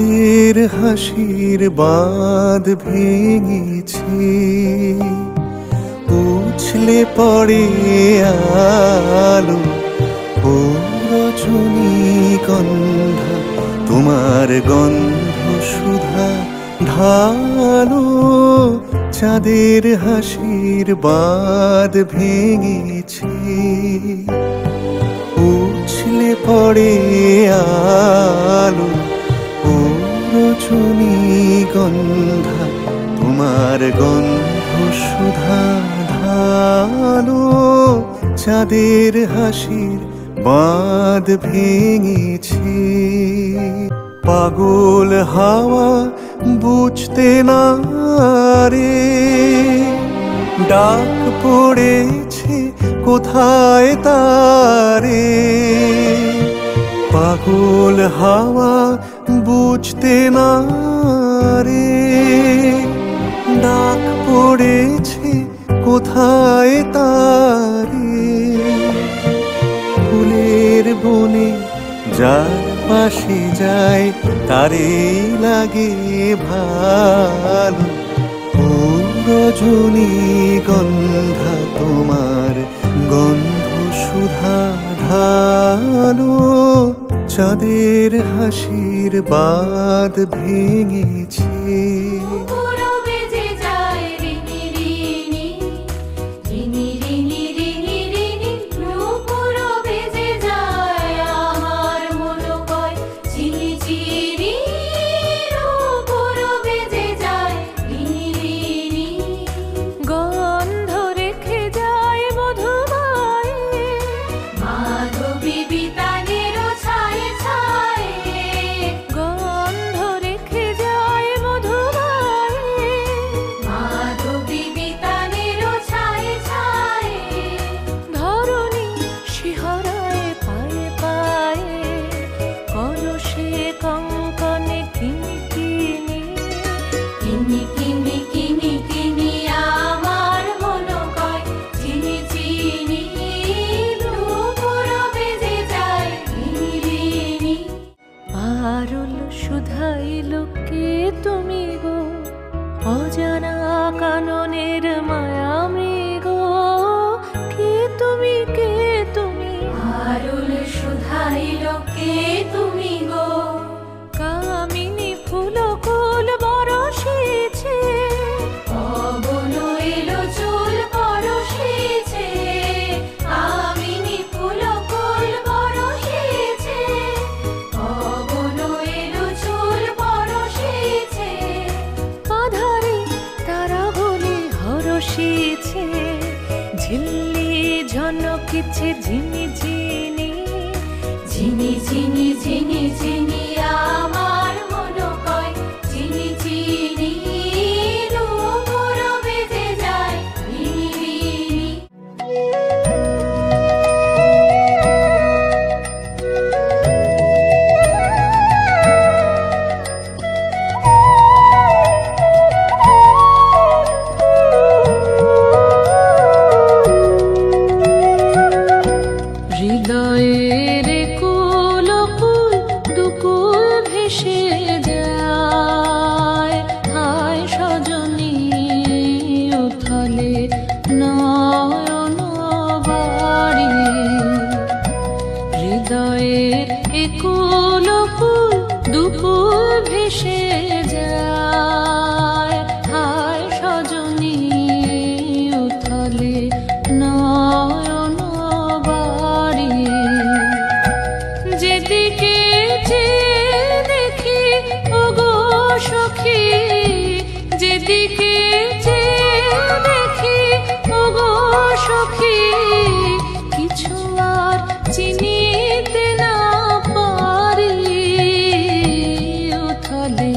চাঁদের হাসির বাঁধ ভেঙেছে, উছলে পড়ে আলো ও রজনীগন্ধা, তোমার গন্ধ সুধা ঢালো। চাঁদের হাসির বাঁধ ভেঙেছে, উছলে পড়ে আলো ও রজনীগন্ধা, তোমার গন্ধ সুধা ঢালো। চাঁদের হাসির বাঁধ ভেঙেছে। পাগল হাওয়া বুঝতে না রে, ডাক পড়েছে কোথায় তারে। পাগল হাওয়া বুঝতে না রে, ডাক পড়েছে কোথায় তারে। ফুলের বনে যার পাশে যায় তারে লাগে ভালো, ও রজনীগন্ধা, তোমার গন্ধ সুধা ঢালো। চাঁদের হাসির বাঁধ ভেঙেছে। শুধাইলো কে তুমি গো, অজানা কাননের মায়া মৃগ, কে তুমি কে তুমি। আরুল শুধাইলো কে তুমি গো, কামিনী ফুলকুল বরষেছে, পবন এলো চুল পরশেছে। কামিনী ফুলকুল বরষেছে, পবন এলো চুল পরশেছে। আধারে তারা বলে হরষেছে, ঝিল্লি ঝনকেছে ঝিনি ঝিনি। ঝিনি ঝিনি ঝিনি ঝিনি আমার মন কয়, ঝিনি ঝিনি নূপুর বেজে যায় রিনি রিনি। হৃদয়ের কুল কুল দুকুল ভেসে যায়, হায় সজনী উথলে নয়ন বাড়ি। হৃদয়ের একুল কুল দুকুল ভেসে যায়, হায় সজনী উথলে নয়ন বাড়ি। যেদিকে চেয়ে দেখি ওগো সখী, যেদিকে চেয়ে দেখি ওগো সখী, কিছু আর চিনিতে না পারি। উথলে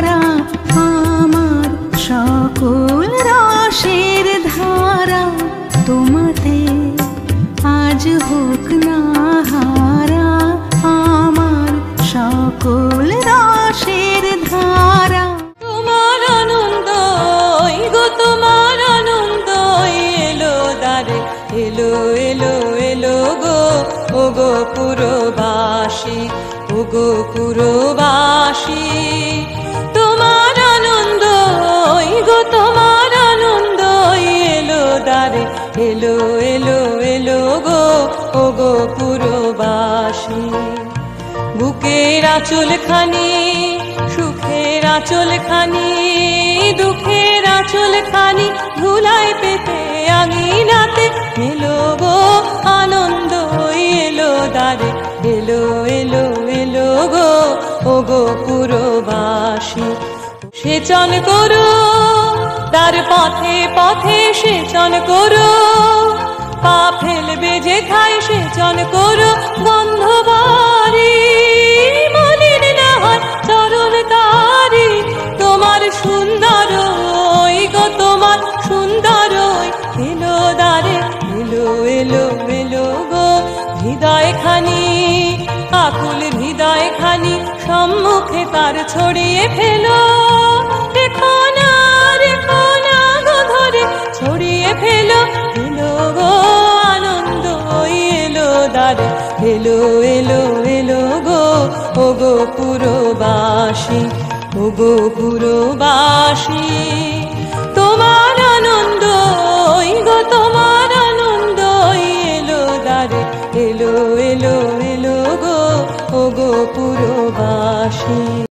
ধারা আমার সকল রসের ধারা তোমাতে আজ হোক না হারা আমার সকল রসের ধারা তোমার আনন্দ গো তোমার আনন্দ এলো দ্বারে এলো এলো এলো গো ও গো পুরবাসী ও গো পুরবাসী তোমার আনন্দ গো তোমার আনন্দ এলো দ্বারে এলো এলো এলো গো ও গো পুরবাসী বুকের আঁচল খানি সুখের আঁচল খানি দুঃখের আঁচল খানি ধুলায় পেতে আঙিনাতে এলো গো আনন্দ এলো দ্বারে এলো এলো এলো গো ও গো পুরবাসী সেচন করো তার পথে পথে সেচন করো পা ফেলবে যেথায় সেচন করো গন্ধ বাড়ি মলিন না হয় চরণ তারি তোমার সুন্দর গো তোমার সুন্দর এলো দ্বারে এলো এলো এলো গো হৃদয় খানি আকুল হৃদয় খানি সম্মুখে তার ছড়িয়ে ফেলো রেখো না গো ধরে ছড়িয়ে ফেলো এলো গো আনন্দ এলো দ্বারে এলো এলো এলো গো ও গো পুরবাসী ও গো পুরবাসী তোমার আনন্দ